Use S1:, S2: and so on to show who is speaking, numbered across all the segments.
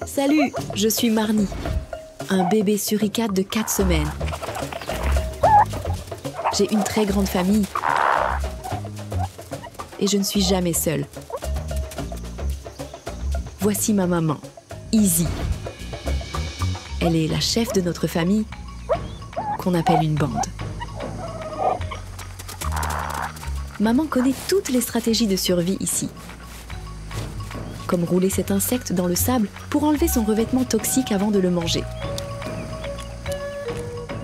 S1: Salut, je suis Marnie, un bébé suricate de 4 semaines. J'ai une très grande famille et je ne suis jamais seule. Voici ma maman, Izzy. Elle est la chef de notre famille, qu'on appelle une bande. Maman connaît toutes les stratégies de survie ici. Comme rouler cet insecte dans le sable pour enlever son revêtement toxique avant de le manger.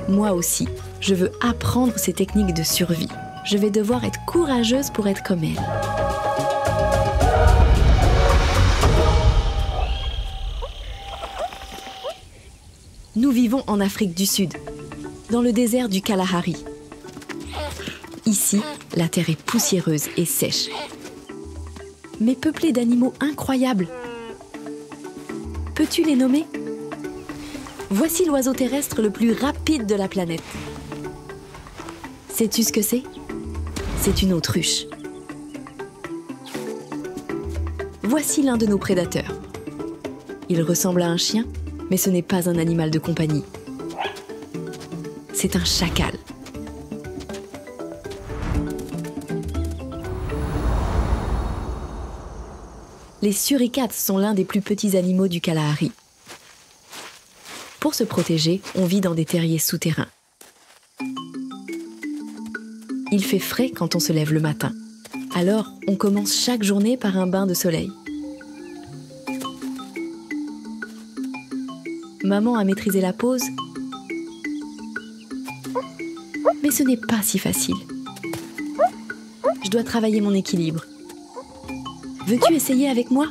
S1: Moi aussi, je veux apprendre ces techniques de survie. Je vais devoir être courageuse pour être comme elle. Nous vivons en Afrique du Sud, dans le désert du Kalahari. Ici, la terre est poussiéreuse et sèche, mais peuplée d'animaux incroyables. Peux-tu les nommer? Voici l'oiseau terrestre le plus rapide de la planète. Sais-tu ce que c'est? C'est une autruche. Voici l'un de nos prédateurs. Il ressemble à un chien, mais ce n'est pas un animal de compagnie. C'est un chacal. Les suricates sont l'un des plus petits animaux du Kalahari. Pour se protéger, on vit dans des terriers souterrains. Il fait frais quand on se lève le matin. Alors, on commence chaque journée par un bain de soleil. Maman a maîtrisé la pose, mais ce n'est pas si facile. Je dois travailler mon équilibre. Veux-tu essayer avec moi?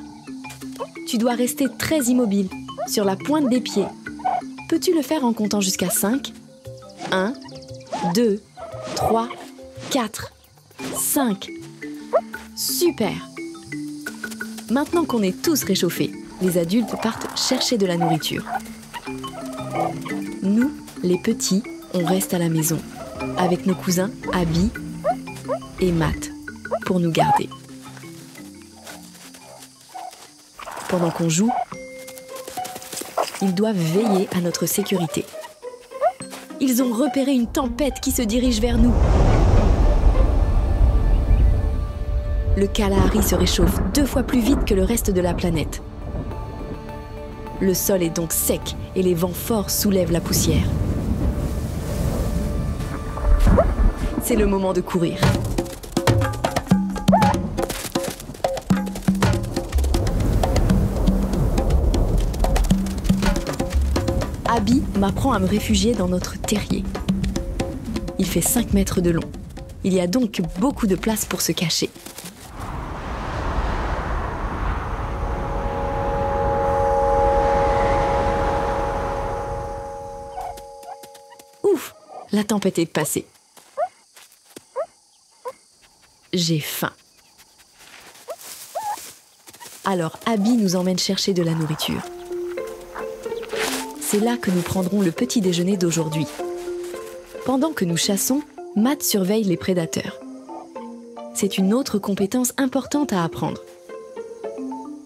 S1: Tu dois rester très immobile, sur la pointe des pieds. Peux-tu le faire en comptant jusqu'à 5? 1, 2, 3, 4, 5. Super! Maintenant qu'on est tous réchauffés, les adultes partent chercher de la nourriture. Nous, les petits, on reste à la maison, avec nos cousins Abby et Matt, pour nous garder. Pendant qu'on joue, ils doivent veiller à notre sécurité. Ils ont repéré une tempête qui se dirige vers nous. Le Kalahari se réchauffe 2 fois plus vite que le reste de la planète. Le sol est donc sec et les vents forts soulèvent la poussière. C'est le moment de courir. Abby m'apprend à me réfugier dans notre terrier. Il fait 5 mètres de long. Il y a donc beaucoup de place pour se cacher. Ouf, la tempête est passée. J'ai faim. Alors Abby nous emmène chercher de la nourriture. C'est là que nous prendrons le petit déjeuner d'aujourd'hui. Pendant que nous chassons, Matt surveille les prédateurs. C'est une autre compétence importante à apprendre.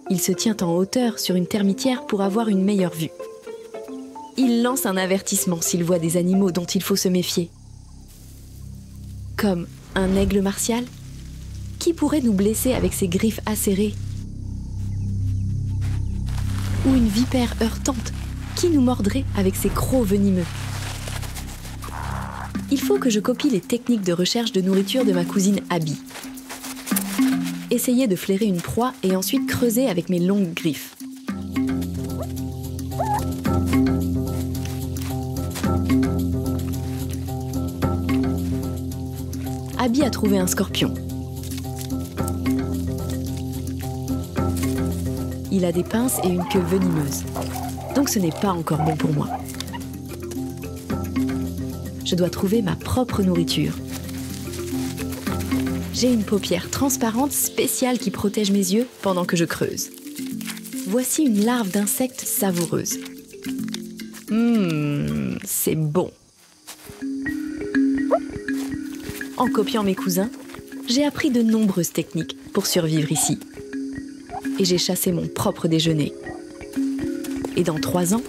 S1: Il se tient en hauteur sur une termitière pour avoir une meilleure vue. Il lance un avertissement s'il voit des animaux dont il faut se méfier. Comme un aigle martial, qui pourrait nous blesser avec ses griffes acérées? Ou une vipère heurtante, qui nous mordrait avec ses crocs venimeux? Il faut que je copie les techniques de recherche de nourriture de ma cousine Abby. Essayer de flairer une proie et ensuite creuser avec mes longues griffes. Abby a trouvé un scorpion. Il a des pinces et une queue venimeuse. Donc ce n'est pas encore bon pour moi. Je dois trouver ma propre nourriture. J'ai une paupière transparente spéciale qui protège mes yeux pendant que je creuse. Voici une larve d'insecte savoureuse. C'est bon. En copiant mes cousins, j'ai appris de nombreuses techniques pour survivre ici. et j'ai chassé mon propre déjeuner. Et dans 3 ans,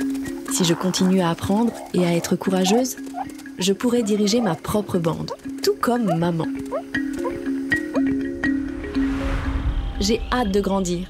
S1: si je continue à apprendre et à être courageuse, je pourrai diriger ma propre bande, tout comme maman. J'ai hâte de grandir